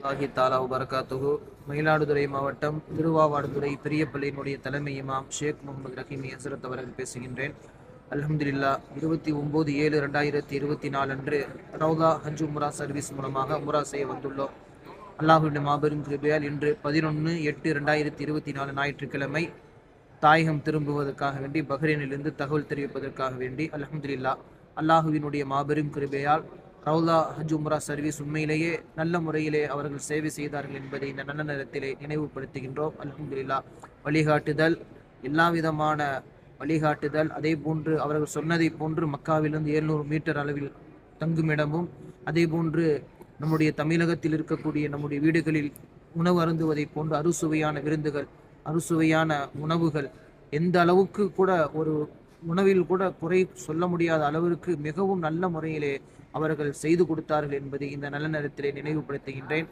அல்லாஹி தாலா வபரகாத்துஹு. மயிலாடுதுறை மாவட்டம் திருவாவாடுதுறை பெரியப்பள்ளியினுடைய தலைமை இமாம் ஷேக் முகமது ரஹீமி ஹசரத் அவர்கள் பேசுகின்றேன். அல்ஹம்துலில்லாஹ் 29/7/2024 அன்று ரவுதா ஹஜ் உம்ரா சர்வீஸ் மூலமாக உம்ரா செய்ய வந்துள்ளோம். அல்லாஹுடைய மாபெரும் கிருபையால் இன்று 11/8/2024 ஞாயிற்றுக்கிழமை தாயகம் திரும்புவதற்காக வேண்டி பஹ்ரைனிலிருந்து தகவல் தெரிவிப்பதற்காக வேண்டி அல்ஹம்துலில்லாஹ் அல்லாஹுவினுடைய மாபெரும் கிருபையால் ரவுலா ஹஜ் உம்ரா சர்வீஸ் உண்மையிலேயே நல்ல முறையிலே அவர்கள் சேவை செய்தார்கள் என்பதை இந்த நல்ல நேரத்திலே நினைவுபடுத்துகின்றோம். அல்ஹம்துலில்லாஹ் வழிகாட்டுதல், எல்லா விதமான வழிகாட்டுதல், அதே போன்று அவர்கள் சொன்னதை போன்று மக்காவிலிருந்து 700 மீட்டர் அளவில் தங்குமிடமும், அதே போன்று நம்முடைய தமிழகத்தில் இருக்கக்கூடிய நம்முடைய வீடுகளில் உணவு அருந்துவதை போன்று அறுசுவையான விருந்துகள், அறுசுவையான உணவுகள், எந்த அளவுக்கு கூட ஒரு உணவில் கூட குறை சொல்ல முடியாத அளவிற்கு மிகவும் நல்ல முறையிலே அவர்கள் செய்து கொடுத்தார்கள் என்பதை இந்த நல்ல நேரத்திலே நினைவுபடுத்துகின்றேன்.